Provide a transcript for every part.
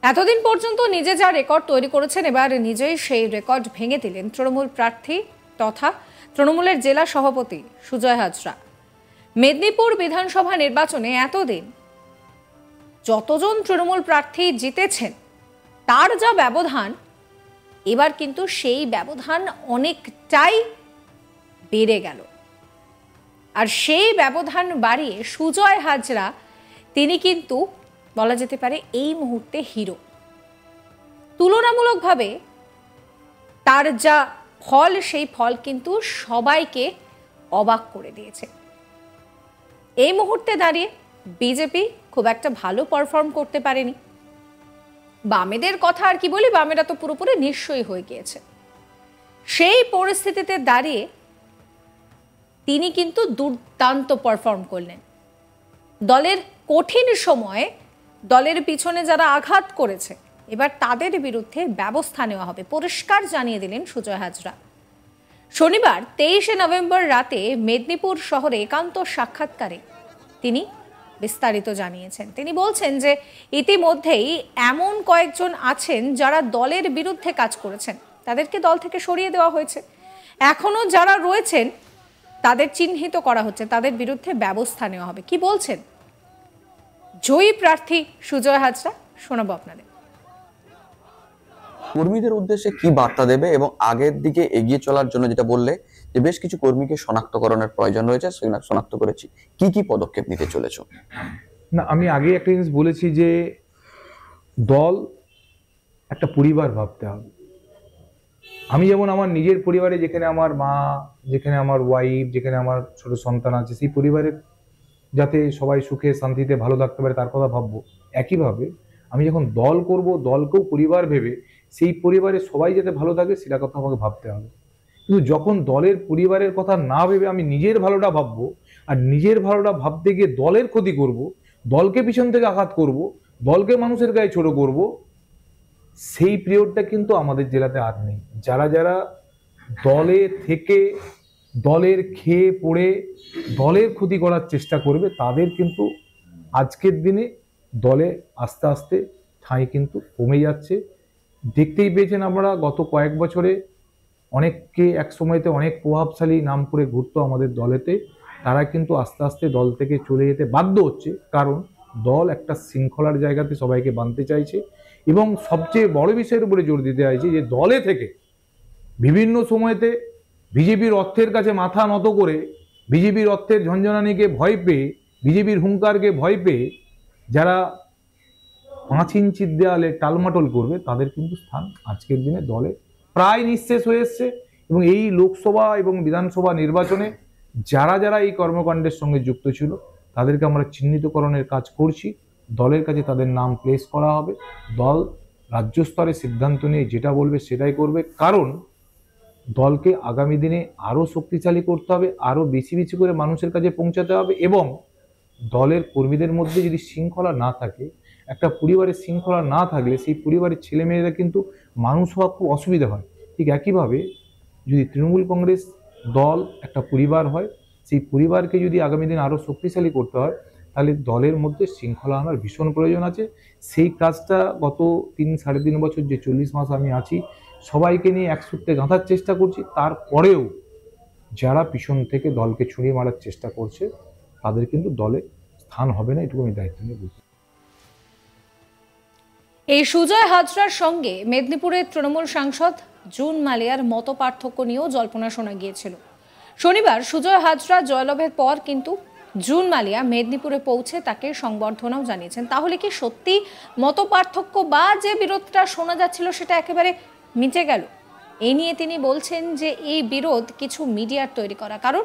এতদিন পর্যন্ত নিজে যা রেকর্ড তৈরি করেছেন এবার নিজেই সেই রেকর্ড ভেঙে দিলেন তৃণমূল প্রার্থী তথা তৃণমূলের জেলা সভাপতি সুজয় হাজরা। মেদিনীপুর বিধানসভা নির্বাচনে এতদিন যতজন তৃণমূল প্রার্থী জিতেছেন তার যা ব্যবধান, এবার কিন্তু সেই ব্যবধান অনেকটাই বেড়ে গেল। আর সেই ব্যবধান বাড়িয়ে সুজয় হাজরা তিনি কিন্তু বলা যেতে পারে এই মুহূর্তে হিরো। তুলনামূলকভাবে তার যা ফল, সেই ফল কিন্তু সবাইকে অবাক করে দিয়েছে। এই মুহূর্তে দাঁড়িয়ে বিজেপি খুব একটা ভালো পারফর্ম করতে পারেনি। বামেদের কথা আর কি বলি, বামেরা তো পুরোপুরি নিঃস্বই হয়ে গিয়েছে। সেই পরিস্থিতিতে দাঁড়িয়ে তিনি কিন্তু দুর্দান্ত পারফর্ম করলেন। দলের কঠিন সময়ে দলের পিছনে যারা আঘাত করেছে এবার তাদের বিরুদ্ধে ব্যবস্থা নেওয়া হবে, পরিষ্কার জানিয়ে দিলেন সুজয় হাজরা। শনিবার 23শে নভেম্বর রাতে মেদিনীপুর শহরে একান্ত সাক্ষাৎকারে তিনি বিস্তারিত জানিয়েছেন। তিনি বলছেন যে ইতিমধ্যেই এমন কয়েকজন আছেন যারা দলের বিরুদ্ধে কাজ করেছেন, তাদেরকে দল থেকে সরিয়ে দেওয়া হয়েছে। এখনো যারা রয়েছেন তাদের চিহ্নিত করা হচ্ছে, তাদের বিরুদ্ধে ব্যবস্থা নেওয়া হবে। কি বলছেন জয়ী প্রার্থী সুজয় হাজরা, শোনাবো আপনাদের। কর্মীদের উদ্দেশ্যে কি বার্তা দেবে এবং আগের দিকে এগিয়ে চলার জন্য যেটা বললে যে বেশ কিছু কর্মীকে শনাক্তকরণের প্রয়োজন রয়েছে, সেগুলো শনাক্ত করেছি, কি কি পদক্ষেপ নিতে চলেছো? না, আমি আগে একটা জিনিস বলেছি যে দল একটা পরিবার ভাবতে হবে। আমি যেমন আমার নিজের পরিবারে, যেখানে আমার মা, যেখানে আমার ওয়াইফ, যেখানে আমার ছোট সন্তান আছে, সেই পরিবারের যাতে সবাই সুখে শান্তিতে ভালো থাকতে পারে তার কথা ভাববো। একইভাবে আমি যখন দল করব, দলকেও পরিবার ভেবে সেই পরিবারের সবাই যাতে ভালো থাকে সেটা কথা আমাকে ভাবতে হবে। কিন্তু যখন দলের পরিবারের কথা না ভেবে আমি নিজের ভালোটা ভাববো, আর নিজের ভালোটা ভাবতে গিয়ে দলের ক্ষতি করব, দলকে পিছন থেকে আঘাত করব, দলকে মানুষের গায়ে ছোট করব, সেই পিরিয়ডটা কিন্তু আমাদের জেলাতে আর নেই। যারা যারা দলে থেকে দলের খেয়ে পড়ে দলের ক্ষতি করার চেষ্টা করবে তাদের কিন্তু আজকের দিনে দলে আস্তে আস্তে ঠাঁই কিন্তু কমে যাচ্ছে। দেখতেই পেয়েছেন আপনারা, গত কয়েক বছরে অনেককে এক সময়তে অনেক প্রভাবশালী নাম করে ঘুরতো আমাদের দলেতে, তারা কিন্তু আস্তে আস্তে দল থেকে চলে যেতে বাধ্য হচ্ছে, কারণ দল একটা শৃঙ্খলার জায়গাতে সবাইকে বাঁধতে চাইছে। এবং সবচেয়ে বড় বিষয়ের উপরে জোর দিতে চাইছে যে দলে থেকে বিভিন্ন সময়তে বিজেপির অর্থের কাছে মাথা নত করে, বিজেপির অর্থের ঝঞ্ঝনানিকে ভয় পেয়ে, বিজেপির হুঙ্কারকে ভয় পেয়ে যারা 5 ইঞ্চির দেয়ালে টালমাটল করবে তাদের কিন্তু স্থান আজকের দিনে দলে প্রায় নিঃশেষ হয়ে এসছে। এবং এই লোকসভা এবং বিধানসভা নির্বাচনে যারা যারা এই কর্মকাণ্ডের সঙ্গে যুক্ত ছিল তাদেরকে আমরা চিহ্নিতকরণের কাজ করছি। দলের কাছে তাদের নাম প্লেস করা হবে। দল রাজ্য স্তরে সিদ্ধান্ত নিয়ে যেটা বলবে সেটাই করবে, কারণ দলকে আগামী দিনে আরও শক্তিশালী করতে হবে, আরও বেশি বেশি করে মানুষের কাছে পৌঁছাতে হবে। এবং দলের কর্মীদের মধ্যে যদি শৃঙ্খলা না থাকে, একটা পরিবারের শৃঙ্খলা না থাকলে সেই পরিবারের ছেলেমেয়েরা কিন্তু মানুষ হওয়া খুব অসুবিধা হয়। ঠিক একইভাবে যদি তৃণমূল কংগ্রেস দল একটা পরিবার হয়, সেই পরিবারকে যদি আগামী দিন আরও শক্তিশালী করতে হয় তাহলে দলের মধ্যে শৃঙ্খলা আনার ভীষণ প্রয়োজন আছে। সেই কাজটা গত 3-3.5 বছর যে 40 মাস আমি আছি সবাইকে নিয়ে এক সূত্রে গাঁথার চেষ্টা করছি। তারপরেও যারা পিছন থেকে দলকে ছুঁড়িয়ে মারার চেষ্টা করছে তাদের কিন্তু দলে স্থান হবে না, এটুকু আমি দায়িত্ব নিয়ে বলছি। এই সুজয় হাজরার সঙ্গে মেদিনীপুরের তৃণমূল সাংসদ জুন মালিয়ার মত পার্থক্য নিয়েও জল্পনা শোনা গিয়েছিল। শনিবার সুজয় হাজরা জয়লাভের পর কিন্তু জুন মালিয়া মেদিনীপুরে পৌঁছে তাকে সংবর্ধনাও জানিয়েছেন। তাহলে কি সত্যি মত পার্থক্য বা যে বিরোধটা শোনা যাচ্ছিল সেটা একেবারে মিটে গেল? এই নিয়ে তিনি বলছেন যে এই বিরোধ কিছু মিডিয়ার তৈরি করা। কারণ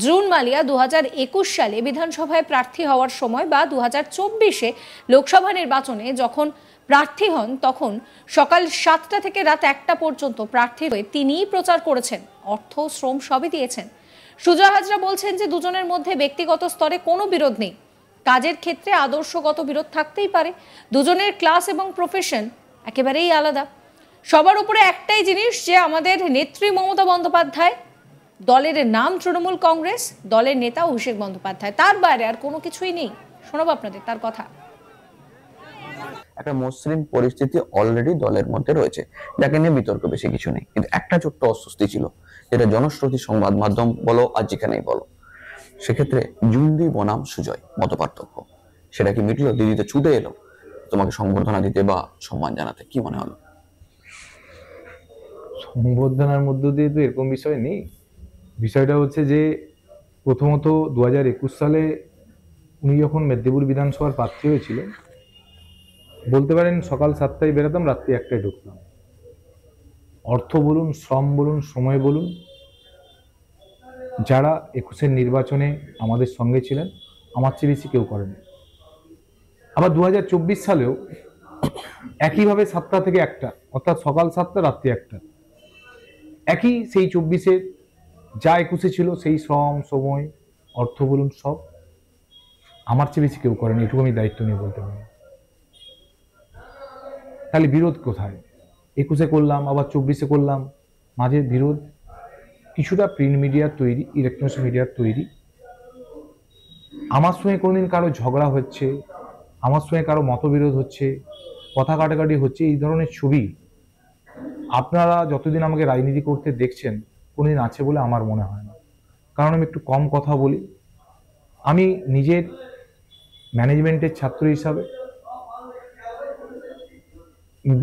জুন মালিয়া 2021 সালে বিধানসভায় প্রার্থী হওয়ার সময় বা 2024-এ লোকসভা নির্বাচনে যখন প্রার্থী হন তখন সকাল 7টা থেকে রাত 1টা পর্যন্ত প্রার্থী হয়ে তিনিই প্রচার করেছেন, অর্থ শ্রম সবই দিয়েছেন। সুজয় হাজরা বলছেন যে দুজনের মধ্যে ব্যক্তিগত স্তরে কোনো বিরোধ নেই, কাজের ক্ষেত্রে আদর্শগত বিরোধ থাকতেই পারে। দুজনের ক্লাস এবং প্রফেশন একেবারেই আলাদা। সবার উপরে একটাই জিনিস যে আমাদের নেত্রী মমতা বন্দ্যোপাধ্যায়, দলের নাম তৃণমূল কংগ্রেস, দলের নেতা অভিষেক বন্দ্যোপাধ্যায়, তার বাইরে আর কোনো কিছুই নেই। শোনাবো আপনাদের তার কথা। একটা মসৃণ পরিস্থিতি অলরেডি দলের মধ্যে রয়েছে, যাকে নিয়ে বিতর্ক বেশি কিছু নেই। কিন্তু একটা ছোট্ট অস্বস্তি ছিল, যেটা জনশ্রুতি সংবাদ মাধ্যম বলো আর যেখানেই বলো, সেক্ষেত্রে জুন্দি বনাম সুজয় মত পার্থক্য, সেটা কি মিটলো? দিদি তো ছুটে এলো তোমাকে সংবর্ধনা দিতে বা সম্মান জানাতে, কি মনে হলো? সংবর্ধনার মধ্য দিয়ে তো এরকম বিষয় নেই। বিষয়টা হচ্ছে যে প্রথমত 2021 সালে উনি যখন মেদিনীপুর বিধানসভার প্রার্থী হয়েছিলেন, বলতে পারেন সকাল 7টায় বেরোতাম, রাত্রি 1টায় ঢুকতাম। অর্থ বলুন, শ্রম বলুন, সময় বলুন, যারা 21-এর নির্বাচনে আমাদের সঙ্গে ছিলেন আমার চেয়ে বেশি কেউ করেনি। আবার 2024 সালেও একইভাবে 7টা থেকে 1টা, অর্থাৎ সকাল 7টা রাত্রি 1টা, একই সেই 24-এর যা 21-এ ছিল সেই শ্রম, সময়, অর্থ বলুন, সব আমার চেয়ে বেশি কেউ করেনি, এটুকু আমি দায়িত্ব নিয়ে বলতে পারি। তাহলে বিরোধ কোথায়? 21-এ করলাম, আবার 24-এ করলাম, মাঝে বিরোধ কিছুটা প্রিন্ট মিডিয়ার তৈরি, ইলেকট্রনিক্স মিডিয়ার তৈরি। আমার সঙ্গে কোনোদিন কারো ঝগড়া হচ্ছে, আমার সঙ্গে কারো মতবিরোধ হচ্ছে, কথা কাটাকাটি হচ্ছে, এই ধরনের ছবি আপনারা যতদিন আমাকে রাজনীতি করতে দেখছেন কোনোদিন আছে বলে আমার মনে হয় না। কারণ আমি একটু কম কথা বলি। আমি নিজের ম্যানেজমেন্টের ছাত্র হিসাবে,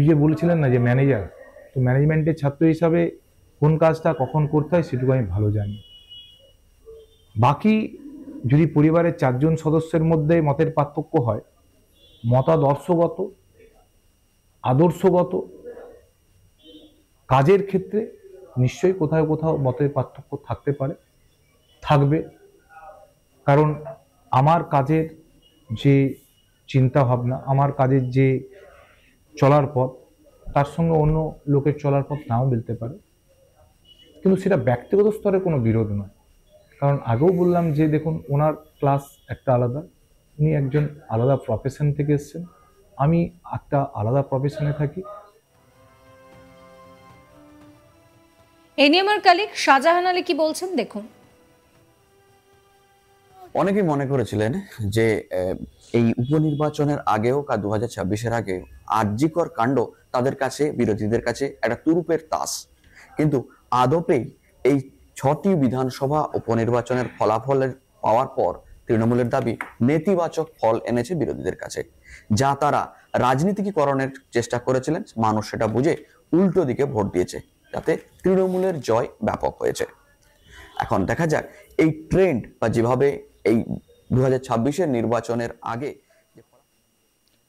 যে বলেছিলেন না যে ম্যানেজার, তো ম্যানেজমেন্টের ছাত্র হিসাবে কোন কাজটা কখন করতে হয় সেটুকু আমি ভালো জানি। বাকি যদি পরিবারের 4 জন সদস্যের মধ্যে মতের পার্থক্য হয়, মতাদর্শগত, আদর্শগত, কাজের ক্ষেত্রে নিশ্চয়ই কোথাও কোথাও মতের পার্থক্য থাকতে পারে, থাকবে। কারণ আমার কাজের যে চিন্তা ভাবনা, আমার কাজের যে চলার পথ, তার সঙ্গে অন্য লোকের চলার পথ নাও মিলতে পারে, কিন্তু সেটা ব্যক্তিগত স্তরে কোনো বিরোধ নয়। কারণ আগেও বললাম যে দেখুন, ওনার ক্লাস একটা আলাদা, উনি একজন আলাদা প্রফেশন থেকে এসেছেন, আমি একটা আলাদা প্রফেশনে থাকি। এই নিয়ে আমার কালিক শাহজাহান আলী কি বলছেন দেখুন। অনেকেই মনে করেছিলেন যে এই উপনির্বাচনের আগেও 2026-এর আগে আরজিকর কাণ্ড তাদের কাছে, বিরোধীদের কাছে একটা তুরুপের তাস। কিন্তু আদপেই এই 6টি বিধানসভা উপনির্বাচনের ফলাফলের পাওয়ার পর তৃণমূলের দাবি নেতিবাচক ফল এনেছে বিরোধীদের কাছে, যা তারা রাজনীতিকরণের চেষ্টা করেছিলেন। মানুষ সেটা বুঝে উল্টো দিকে ভোট দিয়েছে, যাতে তৃণমূলের জয় ব্যাপক হয়েছে। এখন দেখা যাক এই ট্রেন্ড বা যেভাবে এই 2026-এর নির্বাচনের আগে।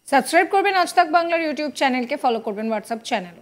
সাবস্ক্রাইব করবেন আজ তাক বাংলার ইউটিউব চ্যানেলকে, ফলো করবেন হোয়াটসঅ্যাপ চ্যানেল।